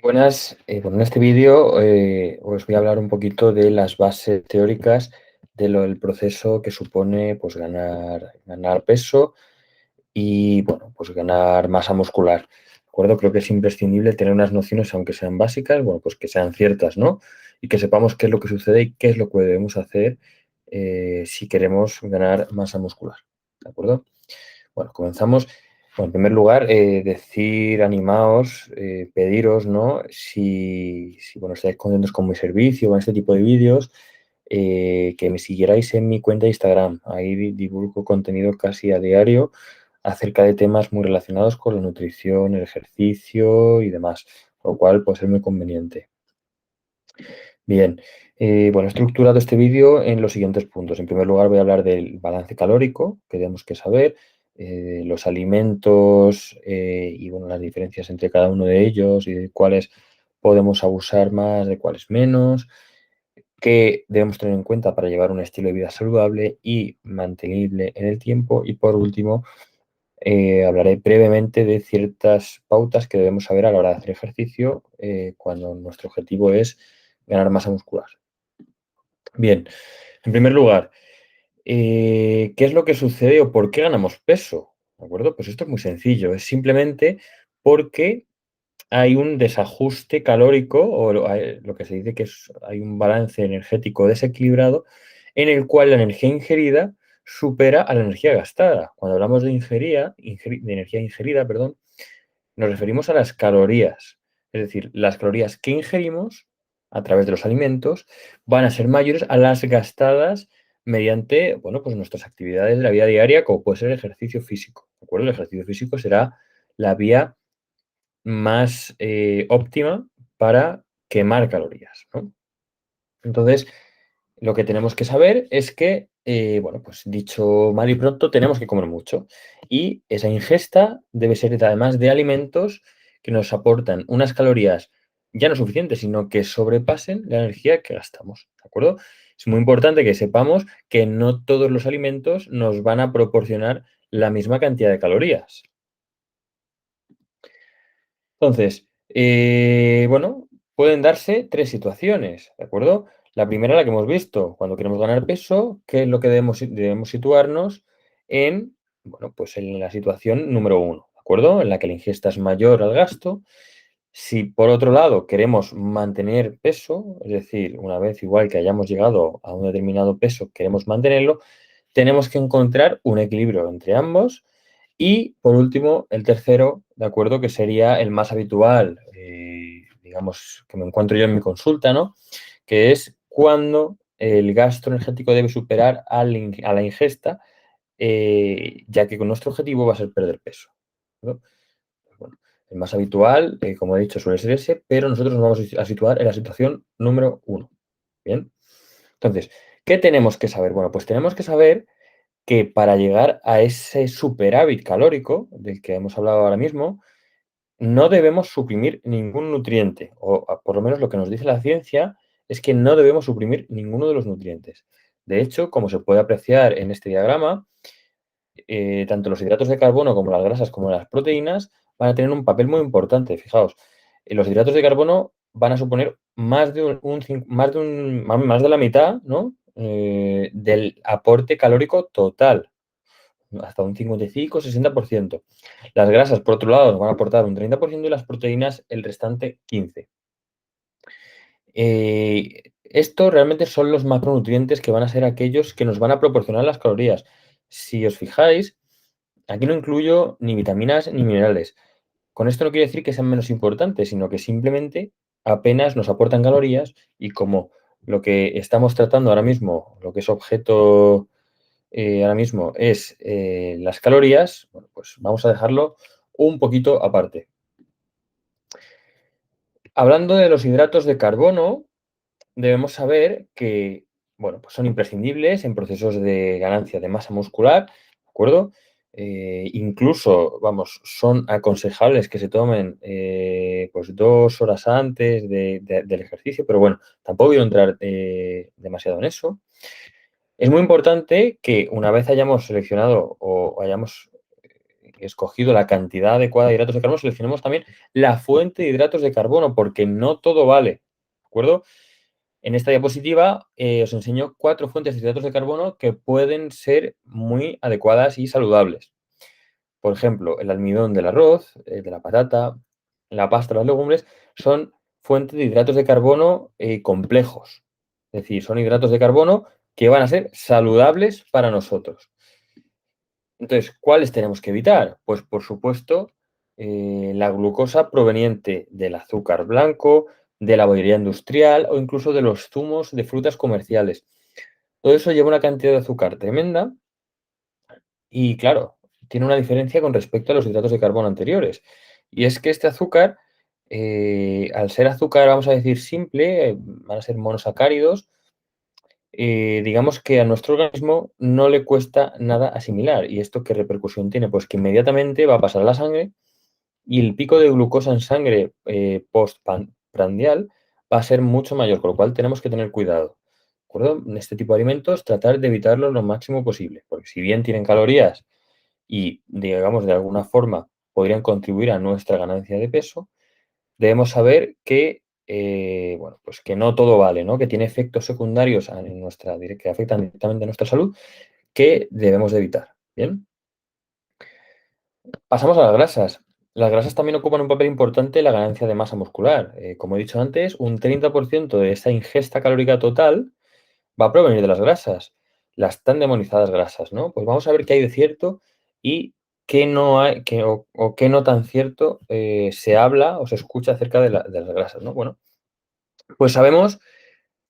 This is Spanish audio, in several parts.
Buenas, bueno, en este vídeo os voy a hablar un poquito de las bases teóricas del proceso que supone pues, ganar peso y bueno, pues ganar masa muscular. ¿De acuerdo? Creo que es imprescindible tener unas nociones, aunque sean básicas, bueno, pues que sean ciertas, ¿no? Y que sepamos qué es lo que sucede y qué es lo que debemos hacer si queremos ganar masa muscular. ¿De acuerdo? Bueno, comenzamos. Bueno, en primer lugar, decir, animaos, pediros, ¿no? Si bueno, estáis contentos con mi servicio, con este tipo de vídeos, que me siguierais en mi cuenta de Instagram. Ahí divulgo contenido casi a diario acerca de temas muy relacionados con la nutrición, el ejercicio y demás, lo cual puede ser muy conveniente. Bien, bueno, he estructurado este vídeo en los siguientes puntos. En primer lugar, voy a hablar del balance calórico que tenemos que saber, los alimentos y bueno, las diferencias entre cada uno de ellos y de cuáles podemos abusar más, de cuáles menos, qué debemos tener en cuenta para llevar un estilo de vida saludable y mantenible en el tiempo. Y por último, hablaré brevemente de ciertas pautas que debemos saber a la hora de hacer ejercicio cuando nuestro objetivo es ganar masa muscular. Bien, en primer lugar, ¿qué es lo que sucede o por qué ganamos peso? ¿De acuerdo? Pues esto es muy sencillo, es simplemente porque hay un desajuste calórico o lo que se dice que hay un balance energético desequilibrado en el cual la energía ingerida supera a la energía gastada. Cuando hablamos de energía ingerida, perdón, nos referimos a las calorías. Es decir, las calorías que ingerimos a través de los alimentos van a ser mayores a las gastadas mediante, bueno, pues nuestras actividades de la vida diaria, como puede ser el ejercicio físico. ¿De acuerdo? El ejercicio físico será la vía más óptima para quemar calorías, ¿no? Entonces, lo que tenemos que saber es que, bueno, pues dicho mal y pronto, tenemos que comer mucho. Y esa ingesta debe ser además de alimentos que nos aportan unas calorías ya no suficientes, sino que sobrepasen la energía que gastamos. ¿De acuerdo? Es muy importante que sepamos que no todos los alimentos nos van a proporcionar la misma cantidad de calorías. Entonces, bueno, pueden darse tres situaciones, ¿de acuerdo? La primera, la que hemos visto, cuando queremos ganar peso, ¿qué es lo que debemos situarnos en? Bueno, pues en la situación número uno, ¿de acuerdo? En la que la ingesta es mayor al gasto. Si por otro lado queremos mantener peso, es decir, una vez igual que hayamos llegado a un determinado peso, queremos mantenerlo, tenemos que encontrar un equilibrio entre ambos y, por último, el tercero, ¿de acuerdo? Que sería el más habitual, digamos, que me encuentro yo en mi consulta, ¿no? Que es cuando el gasto energético debe superar a la ingesta, ya que con nuestro objetivo va a ser perder peso, ¿no? Pues bueno, el más habitual, como he dicho, suele ser ese, pero nosotros nos vamos a situar en la situación número uno. Bien. Entonces, ¿qué tenemos que saber? Bueno, pues tenemos que saber que para llegar a ese superávit calórico del que hemos hablado ahora mismo, no debemos suprimir ningún nutriente, o por lo menos lo que nos dice la ciencia es que no debemos suprimir ninguno de los nutrientes. De hecho, como se puede apreciar en este diagrama, tanto los hidratos de carbono como las grasas como las proteínas van a tener un papel muy importante. Fijaos, los hidratos de carbono van a suponer más de más de la mitad, ¿no? Del aporte calórico total, hasta un 55-60%. Las grasas, por otro lado, nos van a aportar un 30% y las proteínas el restante 15%. Estos realmente son los macronutrientes que van a ser aquellos que nos van a proporcionar las calorías. Si os fijáis, aquí no incluyo ni vitaminas ni minerales. Con esto no quiere decir que sean menos importantes, sino que simplemente apenas nos aportan calorías y como lo que estamos tratando ahora mismo, lo que es objeto ahora mismo es las calorías, bueno, pues vamos a dejarlo un poquito aparte. Hablando de los hidratos de carbono, debemos saber que, bueno, pues son imprescindibles en procesos de ganancia de masa muscular, ¿de acuerdo? Incluso, vamos, son aconsejables que se tomen pues 2 horas antes del ejercicio, pero bueno, tampoco quiero entrar demasiado en eso. Es muy importante que una vez hayamos seleccionado o hayamos escogido la cantidad adecuada de hidratos de carbono, seleccionemos también la fuente de hidratos de carbono, porque no todo vale, ¿de acuerdo? En esta diapositiva os enseño 4 fuentes de hidratos de carbono que pueden ser muy adecuadas y saludables. Por ejemplo, el almidón del arroz, de la patata, la pasta, las legumbres, son fuentes de hidratos de carbono complejos. Es decir, son hidratos de carbono que van a ser saludables para nosotros. Entonces, ¿cuáles tenemos que evitar? Pues, por supuesto, la glucosa proveniente del azúcar blanco, de la bollería industrial o incluso de los zumos de frutas comerciales. Todo eso lleva una cantidad de azúcar tremenda y, claro, tiene una diferencia con respecto a los hidratos de carbono anteriores. Y es que este azúcar, al ser azúcar, vamos a decir, simple, van a ser monosacáridos, digamos que a nuestro organismo no le cuesta nada asimilar. ¿Y esto qué repercusión tiene? Pues que inmediatamente va a pasar a la sangre y el pico de glucosa en sangre postprandial va a ser mucho mayor, con lo cual tenemos que tener cuidado. ¿De acuerdo? En este tipo de alimentos, tratar de evitarlos lo máximo posible, porque si bien tienen calorías y, digamos, de alguna forma podrían contribuir a nuestra ganancia de peso, debemos saber que, bueno, pues que no todo vale, ¿no? Que tiene efectos secundarios que afectan directamente a nuestra salud que debemos de evitar. ¿Bien? Pasamos a las grasas. Las grasas también ocupan un papel importante en la ganancia de masa muscular. Como he dicho antes, un 30% de esa ingesta calórica total va a provenir de las grasas, las tan demonizadas grasas, ¿no? Pues vamos a ver qué hay de cierto y qué no hay, o qué no tan cierto se habla o se escucha acerca de las grasas, ¿no? Bueno, pues sabemos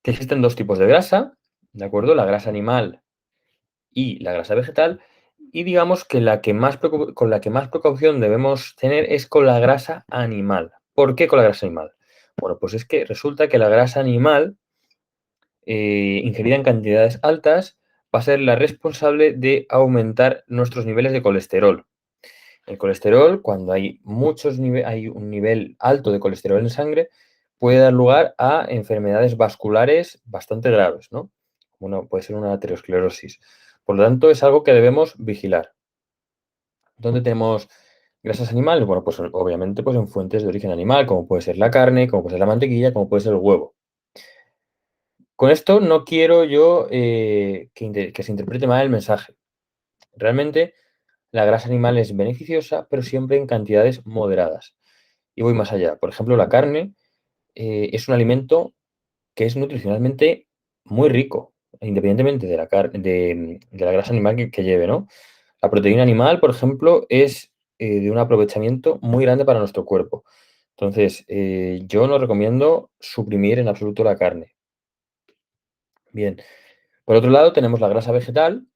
que existen dos tipos de grasa, ¿de acuerdo? La grasa animal y la grasa vegetal, y digamos que con la que más precaución debemos tener es con la grasa animal. ¿Por qué con la grasa animal? Bueno, pues es que resulta que la grasa animal, ingerida en cantidades altas, va a ser la responsable de aumentar nuestros niveles de colesterol. El colesterol, cuando hay un nivel alto de colesterol en sangre, puede dar lugar a enfermedades vasculares bastante graves, ¿no? Uno puede ser una aterosclerosis. Por lo tanto, es algo que debemos vigilar. ¿Dónde tenemos grasas animales? Bueno, pues obviamente pues en fuentes de origen animal, como puede ser la carne, como puede ser la mantequilla, como puede ser el huevo. Con esto no quiero yo que se interprete mal el mensaje. Realmente la grasa animal es beneficiosa, pero siempre en cantidades moderadas. Y voy más allá. Por ejemplo, la carne es un alimento que es nutricionalmente muy rico, independientemente de la grasa animal que lleve, ¿no? La proteína animal, por ejemplo, es de un aprovechamiento muy grande para nuestro cuerpo. Entonces, yo no recomiendo suprimir en absoluto la carne. Bien. Por otro lado, tenemos la grasa vegetal,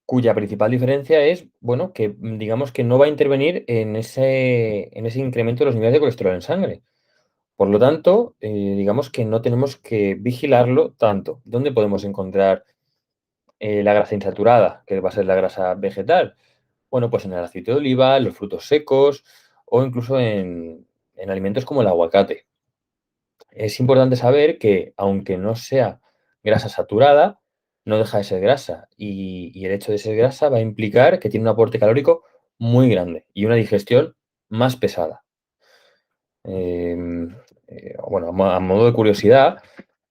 cuya principal diferencia es, bueno, que digamos que no va a intervenir en ese incremento de los niveles de colesterol en sangre. Por lo tanto, digamos que no tenemos que vigilarlo tanto. ¿Dónde podemos encontrar la grasa insaturada, que va a ser la grasa vegetal? Bueno, pues en el aceite de oliva, en los frutos secos o incluso en alimentos como el aguacate. Es importante saber que, aunque no sea grasa saturada, no deja de ser grasa. Y el hecho de ser grasa va a implicar que tiene un aporte calórico muy grande y una digestión más pesada. Bueno, a modo de curiosidad,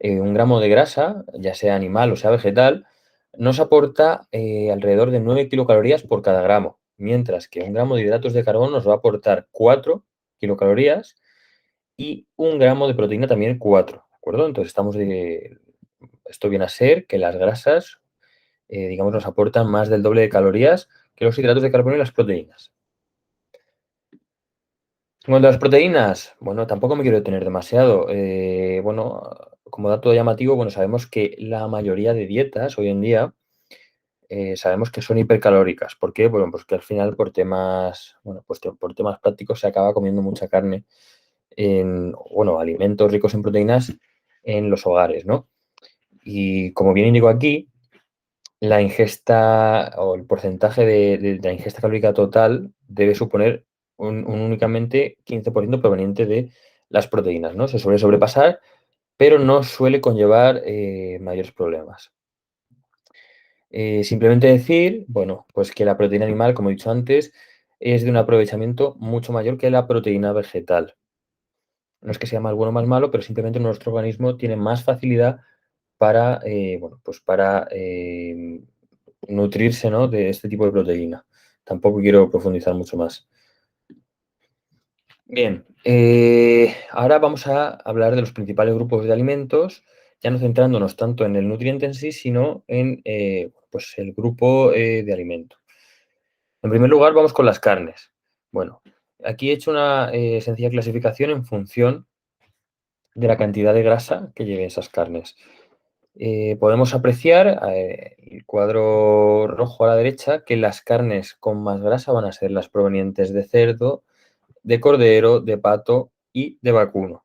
1 gramo de grasa, ya sea animal o sea vegetal, nos aporta alrededor de 9 kilocalorías por cada gramo, mientras que 1 gramo de hidratos de carbono nos va a aportar 4 kilocalorías y 1 gramo de proteína también 4, ¿de acuerdo? Entonces esto viene a ser que las grasas, digamos, nos aportan más del doble de calorías que los hidratos de carbono y las proteínas. En cuanto a las proteínas, bueno, tampoco me quiero detener demasiado. Bueno, como dato llamativo, bueno, sabemos que la mayoría de dietas hoy en día sabemos que son hipercalóricas. ¿Por qué? Bueno, pues que al final por temas, bueno, pues por temas prácticos se acaba comiendo mucha carne en, bueno, alimentos ricos en proteínas en los hogares, ¿no? Y como bien indico aquí, la ingesta o el porcentaje de la ingesta calórica total debe suponer un únicamente 15% proveniente de las proteínas, ¿no? Se suele sobrepasar, pero no suele conllevar mayores problemas. Simplemente decir, bueno, pues que la proteína animal, como he dicho antes, es de un aprovechamiento mucho mayor que la proteína vegetal. No es que sea más bueno o más malo, pero simplemente nuestro organismo tiene más facilidad para, bueno, pues para nutrirse, ¿no?, de este tipo de proteína. Tampoco quiero profundizar mucho más. Bien, ahora vamos a hablar de los principales grupos de alimentos, ya no centrándonos tanto en el nutriente en sí, sino en pues el grupo de alimento. En primer lugar, vamos con las carnes. Bueno, aquí he hecho una sencilla clasificación en función de la cantidad de grasa que lleven esas carnes. Podemos apreciar el cuadro rojo a la derecha que las carnes con más grasa van a ser las provenientes de cerdo, de cordero, de pato y de vacuno.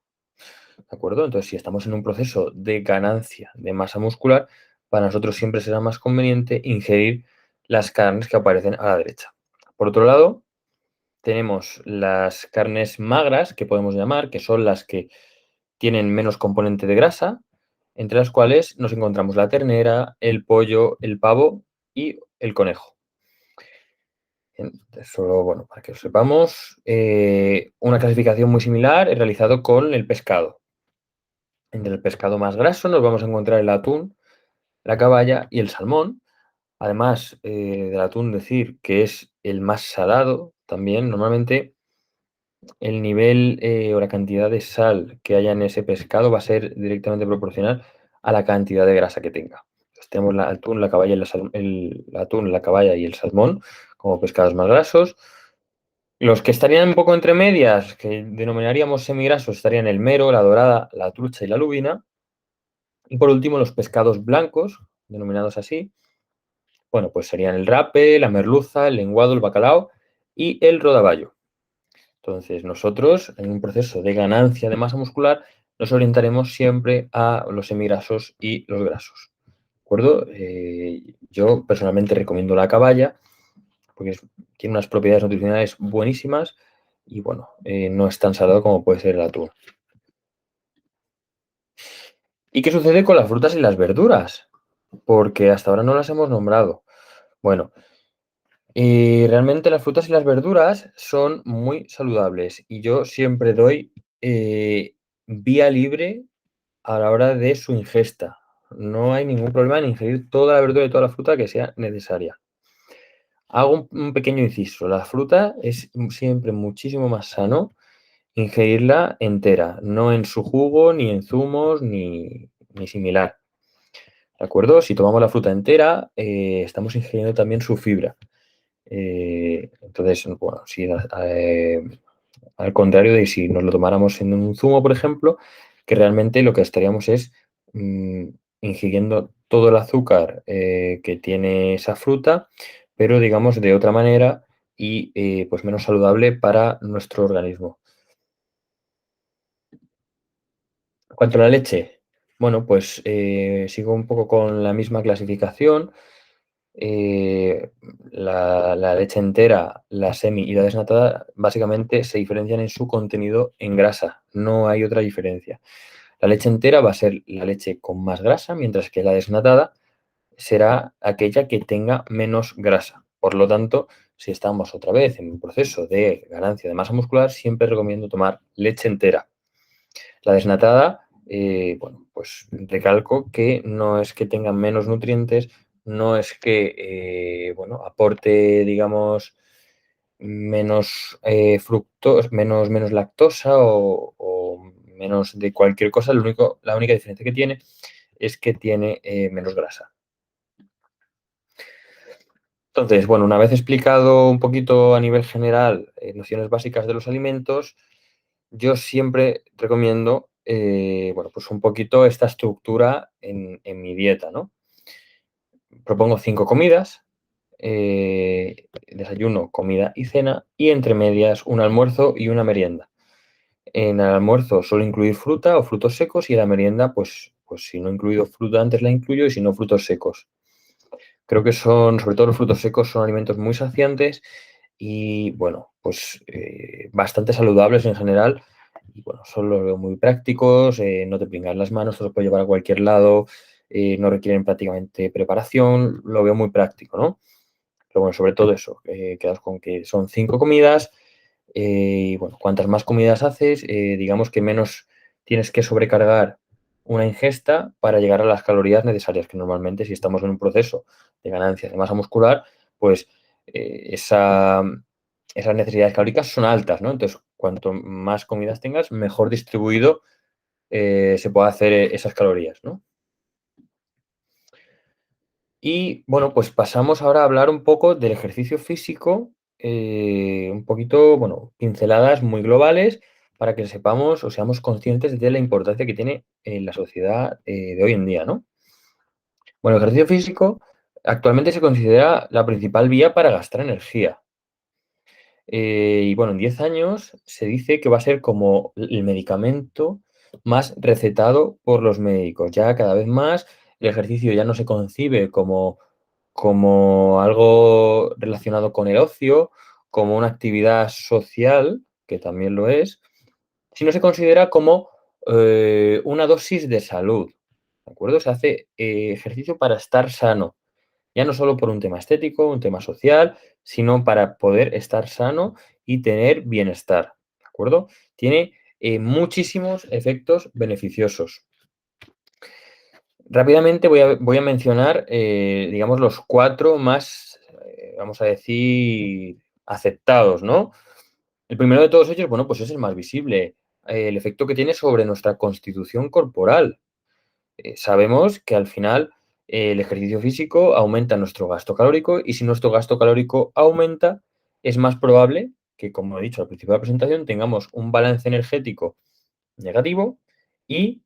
¿De acuerdo? Entonces, si estamos en un proceso de ganancia de masa muscular, para nosotros siempre será más conveniente ingerir las carnes que aparecen a la derecha. Por otro lado, tenemos las carnes magras, que podemos llamar, que son las que tienen menos componente de grasa, entre las cuales nos encontramos la ternera, el pollo, el pavo y el conejo. Solo, bueno, para que lo sepamos, una clasificación muy similar he realizado con el pescado. Entre el pescado más graso nos vamos a encontrar el atún, la caballa y el salmón. Además del atún, decir que es el más salado también. Normalmente el nivel o la cantidad de sal que haya en ese pescado va a ser directamente proporcional a la cantidad de grasa que tenga. Entonces, tenemos el atún, la caballa, el atún, la caballa y el salmón como pescados más grasos. Los que estarían un poco entre medias, que denominaríamos semigrasos, estarían el mero, la dorada, la trucha y la lubina. Y por último, los pescados blancos, denominados así, bueno, pues serían el rape, la merluza, el lenguado, el bacalao y el rodaballo. Entonces, nosotros, en un proceso de ganancia de masa muscular, nos orientaremos siempre a los semigrasos y los grasos. ¿De acuerdo? Yo personalmente recomiendo la caballa porque tiene unas propiedades nutricionales buenísimas y, bueno, no es tan salado como puede ser el atún. ¿Y qué sucede con las frutas y las verduras? Porque hasta ahora no las hemos nombrado. Bueno, realmente las frutas y las verduras son muy saludables y yo siempre doy vía libre a la hora de su ingesta. No hay ningún problema en ingerir toda la verdura y toda la fruta que sea necesaria. Hago un pequeño inciso. La fruta es siempre muchísimo más sano ingerirla entera, no en su jugo, ni en zumos, ni similar. ¿De acuerdo? Si tomamos la fruta entera, estamos ingiriendo también su fibra. Entonces, bueno, si, al contrario de si nos lo tomáramos en un zumo, por ejemplo, que realmente lo que estaríamos es ingiriendo todo el azúcar que tiene esa fruta, pero digamos de otra manera y pues menos saludable para nuestro organismo. En cuanto a la leche, bueno, pues sigo un poco con la misma clasificación. Eh, la leche entera, la semi y la desnatada básicamente se diferencian en su contenido en grasa, no hay otra diferencia. La leche entera va a ser la leche con más grasa, mientras que la desnatada será aquella que tenga menos grasa. Por lo tanto, si estamos otra vez en un proceso de ganancia de masa muscular, siempre recomiendo tomar leche entera. La desnatada, bueno, pues recalco que no es que tenga menos nutrientes, no es que, bueno, aporte, digamos, menos fructosa, menos lactosa o menos de cualquier cosa. La única diferencia que tiene es que tiene menos grasa. Entonces, bueno, una vez explicado un poquito a nivel general nociones básicas de los alimentos, yo siempre recomiendo, bueno, pues un poquito esta estructura en mi dieta, ¿no? Propongo 5 comidas, desayuno, comida y cena, y entre medias un almuerzo y una merienda. En el almuerzo suelo incluir fruta o frutos secos y en la merienda, pues si no he incluido fruta antes la incluyo y si no frutos secos. Creo que son, sobre todo los frutos secos, son alimentos muy saciantes y, bueno, pues bastante saludables en general. Y, bueno, son los veo muy prácticos, no te pringan las manos, te los puedes llevar a cualquier lado, no requieren prácticamente preparación, lo veo muy práctico, ¿no? Pero bueno, sobre todo eso, quedaos con que son 5 comidas y bueno, cuantas más comidas haces, digamos que menos tienes que sobrecargar una ingesta para llegar a las calorías necesarias, que normalmente si estamos en un proceso de ganancia de masa muscular, pues esas necesidades calóricas son altas, ¿no? Entonces, cuanto más comidas tengas, mejor distribuido se puede hacer esas calorías, ¿no? Y bueno, pues pasamos ahora a hablar un poco del ejercicio físico, un poquito, bueno, pinceladas muy globales para que sepamos o seamos conscientes de la importancia que tiene en la sociedad de hoy en día, ¿no? Bueno, el ejercicio físico actualmente se considera la principal vía para gastar energía. Y bueno, en 10 años se dice que va a ser como el medicamento más recetado por los médicos. Ya cada vez más el ejercicio ya no se concibe como algo relacionado con el ocio, como una actividad social, que también lo es, sino se considera como una dosis de salud. ¿De acuerdo? Se hace ejercicio para estar sano. Ya no solo por un tema estético, un tema social, sino para poder estar sano y tener bienestar. ¿De acuerdo? Tiene muchísimos efectos beneficiosos. Rápidamente voy a mencionar, digamos, los 4 más, vamos a decir, aceptados, ¿no? El primero de todos ellos, bueno, pues es el más visible, el efecto que tiene sobre nuestra constitución corporal. Sabemos que al final el ejercicio físico aumenta nuestro gasto calórico y si nuestro gasto calórico aumenta, es más probable que, como he dicho al principio de la presentación, tengamos un balance energético negativo y,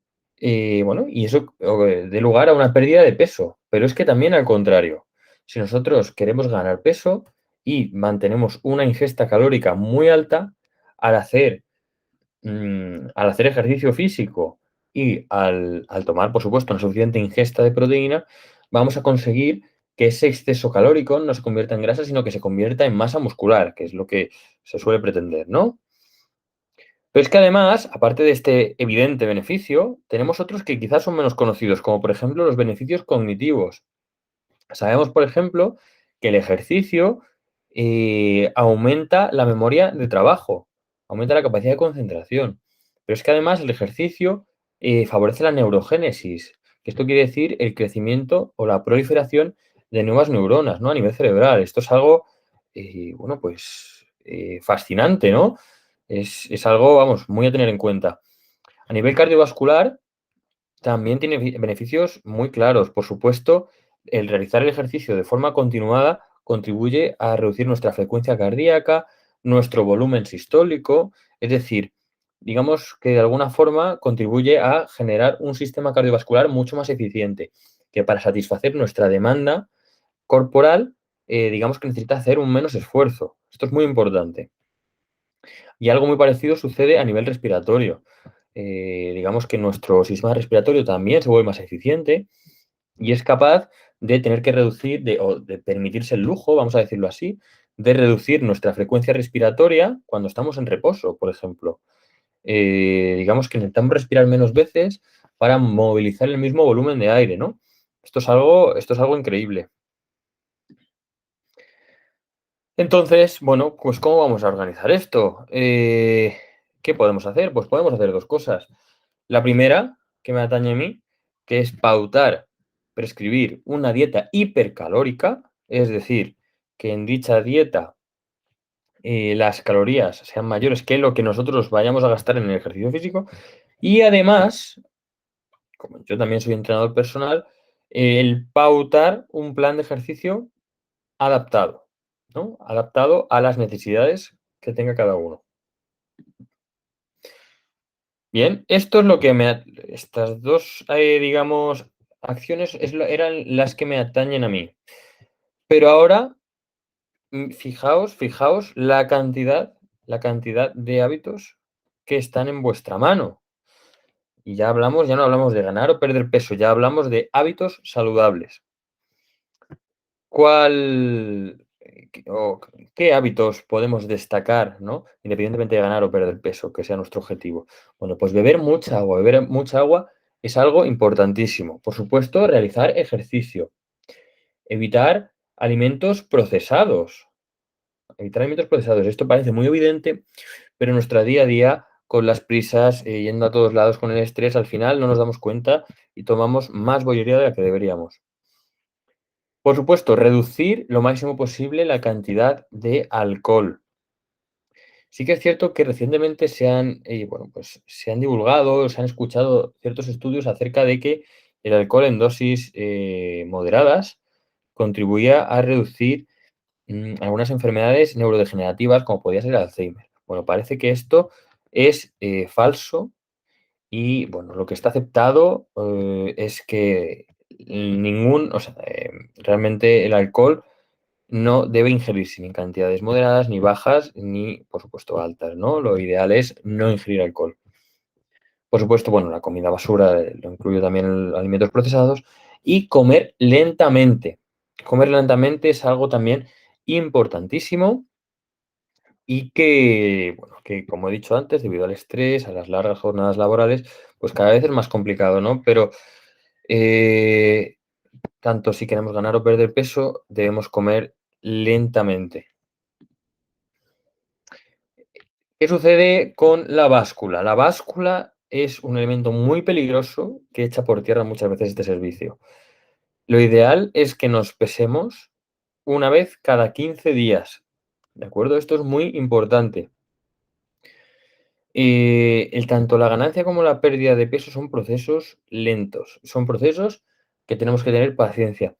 bueno, y eso dé lugar a una pérdida de peso. Pero es que también al contrario, si nosotros queremos ganar peso y mantenemos una ingesta calórica muy alta, al hacer al hacer ejercicio físico y al tomar, por supuesto, una suficiente ingesta de proteína, vamos a conseguir que ese exceso calórico no se convierta en grasa, sino que se convierta en masa muscular, que es lo que se suele pretender, ¿no? Pero es que además, aparte de este evidente beneficio, tenemos otros que quizás son menos conocidos, como por ejemplo los beneficios cognitivos. Sabemos, por ejemplo, que el ejercicio aumenta la memoria de trabajo, aumenta la capacidad de concentración. Pero es que además el ejercicio favorece la neurogénesis, que esto quiere decir el crecimiento o la proliferación de nuevas neuronas, ¿no? A nivel cerebral. Esto es algo, bueno, pues fascinante, ¿no? Es algo, vamos, muy a tener en cuenta. A nivel cardiovascular, también tiene beneficios muy claros. Por supuesto, el realizar el ejercicio de forma continuada contribuye a reducir nuestra frecuencia cardíaca, nuestro volumen sistólico, es decir, digamos que de alguna forma contribuye a generar un sistema cardiovascular mucho más eficiente, que para satisfacer nuestra demanda corporal, digamos que necesita hacer un menos esfuerzo. Esto es muy importante. Y algo muy parecido sucede a nivel respiratorio. Digamos que nuestro sistema respiratorio también se vuelve más eficiente y es capaz de tener que reducir, o de permitirse el lujo, vamos a decirlo así, de reducir nuestra frecuencia respiratoria cuando estamos en reposo, por ejemplo. Digamos que intentamos respirar menos veces para movilizar el mismo volumen de aire, ¿no? Esto es algo increíble. Entonces, bueno, pues ¿cómo vamos a organizar esto? ¿Qué podemos hacer? Pues podemos hacer 2 cosas. La primera, que me atañe a mí, que es pautar, prescribir una dieta hipercalórica, es decir, que en dicha dieta las calorías sean mayores que lo que nosotros vayamos a gastar en el ejercicio físico. Y además, como yo también soy entrenador personal, el pautar un plan de ejercicio adaptado, ¿no? Adaptado a las necesidades que tenga cada uno. Bien, esto es lo que estas 2 digamos, acciones eran las que me atañen a mí. Pero ahora, fijaos la cantidad de hábitos que están en vuestra mano. Y ya no hablamos de ganar o perder peso, ya hablamos de hábitos saludables. ¿Cuál qué hábitos podemos destacar, ¿no? Independientemente de ganar o perder peso, que sea nuestro objetivo? Bueno, pues beber mucha agua es algo importantísimo. Por supuesto, realizar ejercicio, evitar alimentos procesados. Evitar alimentos procesados. Esto parece muy evidente, pero en nuestro día a día, con las prisas, yendo a todos lados con el estrés, al final no nos damos cuenta y tomamos más bollería de la que deberíamos. Por supuesto, reducir lo máximo posible la cantidad de alcohol. Sí que es cierto que recientemente bueno, pues se han divulgado, se han escuchado ciertos estudios acerca de que el alcohol en dosis moderadas contribuía a reducir algunas enfermedades neurodegenerativas, como podía ser el Alzheimer. Bueno, parece que esto es falso y, bueno, lo que está aceptado es que realmente el alcohol no debe ingerirse ni en cantidades moderadas, ni bajas, ni, por supuesto, altas, ¿no? Lo ideal es no ingerir alcohol. Por supuesto, bueno, la comida basura lo incluyo también alimentos procesados y comer lentamente. Comer lentamente es algo también importantísimo y que, bueno, que como he dicho antes, debido al estrés, a las largas jornadas laborales, pues cada vez es más complicado, ¿no? Pero eh, tanto si queremos ganar o perder peso, debemos comer lentamente. ¿Qué sucede con la báscula? La báscula es un elemento muy peligroso que echa por tierra muchas veces este servicio. Lo ideal es que nos pesemos una vez cada 15 días. ¿De acuerdo? Esto es muy importante. Tanto la ganancia como la pérdida de peso son procesos lentos. Son procesos que tenemos que tener paciencia.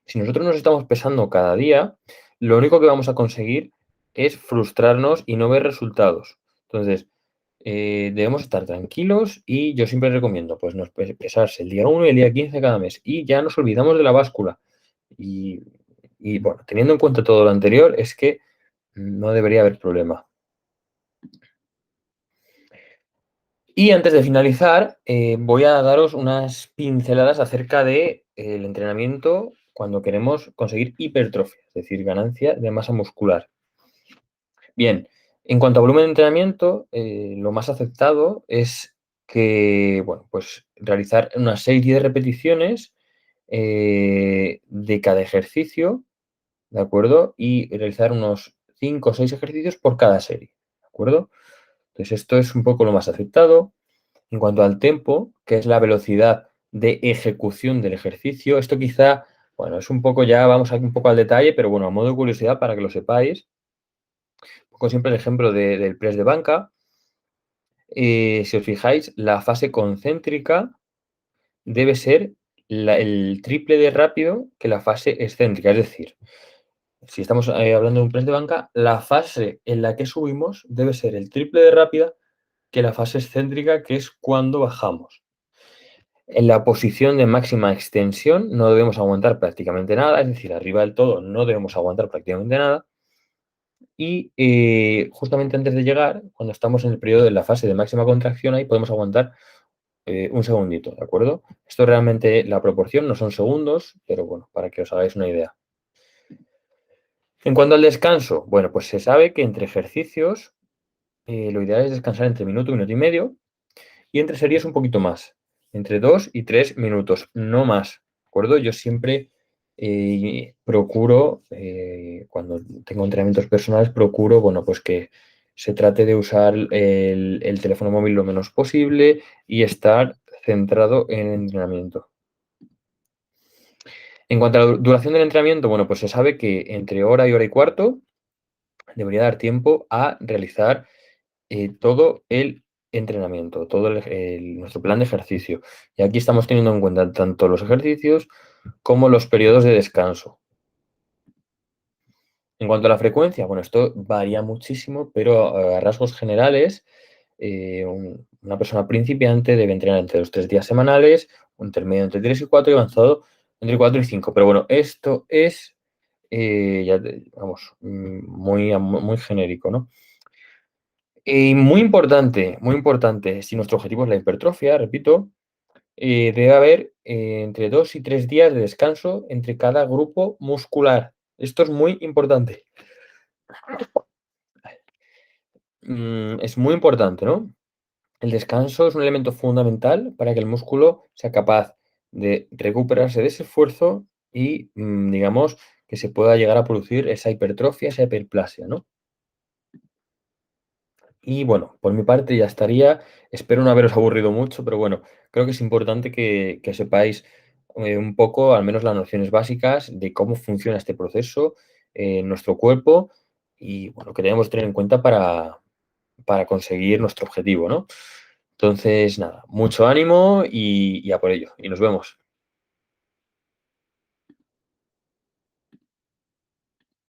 Si nosotros nos estamos pesando cada día, lo único que vamos a conseguir es frustrarnos y no ver resultados. Entonces, debemos estar tranquilos y yo siempre recomiendo pues pesarse el día 1 y el día 15 cada mes y ya nos olvidamos de la báscula. Y, y bueno, teniendo en cuenta todo lo anterior, es que no debería haber problema. Y antes de finalizar, voy a daros unas pinceladas acerca de el entrenamiento cuando queremos conseguir hipertrofia, es decir, ganancia de masa muscular. Bien, en cuanto a volumen de entrenamiento, lo más aceptado es que, bueno, pues realizar una serie de repeticiones de cada ejercicio, ¿de acuerdo? Y realizar unos 5 o 6 ejercicios por cada serie, ¿de acuerdo? Entonces, esto es un poco lo más aceptado. En cuanto al tempo, que es la velocidad de ejecución del ejercicio, esto quizá, bueno, es un poco ya, vamos aquí un poco al detalle, pero bueno, a modo de curiosidad para que lo sepáis, pongo siempre el ejemplo del press de banca. Si os fijáis, la fase concéntrica debe ser el triple de rápido que la fase excéntrica. Es decir, si estamos hablando de un press de banca, la fase en la que subimos debe ser el triple de rápida que la fase excéntrica, que es cuando bajamos. En la posición de máxima extensión no debemos aguantar prácticamente nada, es decir, arriba del todo no debemos aguantar prácticamente nada. Y justamente antes de llegar, cuando estamos en el periodo de la fase de máxima contracción, ahí podemos aguantar un segundito, ¿de acuerdo? Esto realmente, la proporción no son segundos, pero bueno, para que os hagáis una idea. En cuanto al descanso, bueno, pues se sabe que entre ejercicios lo ideal es descansar entre minuto y medio, y entre series un poquito más, entre 2 y 3 minutos, no más, ¿de acuerdo? Yo siempre procuro, cuando tengo entrenamientos personales, procuro, bueno, pues que se trate de usar el teléfono móvil lo menos posible y estar centrado en el entrenamiento. En cuanto a la duración del entrenamiento, bueno, pues se sabe que entre hora y cuarto debería dar tiempo a realizar todo el entrenamiento, todo nuestro plan de ejercicio. Y aquí estamos teniendo en cuenta tanto los ejercicios como los periodos de descanso. En cuanto a la frecuencia, bueno, esto varía muchísimo, pero a rasgos generales, una persona principiante debe entrenar entre los 3 días semanales, un intermedio entre 3 y 4 y avanzado entre 4 y 5. Pero bueno, esto es, vamos, muy genérico, ¿no? Y muy importante, si nuestro objetivo es la hipertrofia, repito, debe haber entre 2 y 3 días de descanso entre cada grupo muscular. Esto es muy importante. Es muy importante, ¿no? El descanso es un elemento fundamental para que el músculo sea capaz de recuperarse de ese esfuerzo y, digamos, que se pueda llegar a producir esa hipertrofia, esa hiperplasia, ¿no? Y bueno, por mi parte ya estaría. Espero no haberos aburrido mucho, pero bueno, creo que es importante que sepáis un poco, al menos las nociones básicas de cómo funciona este proceso en nuestro cuerpo y bueno, que debemos tener en cuenta para conseguir nuestro objetivo, ¿no? Entonces, nada, mucho ánimo y a por ello. Y nos vemos.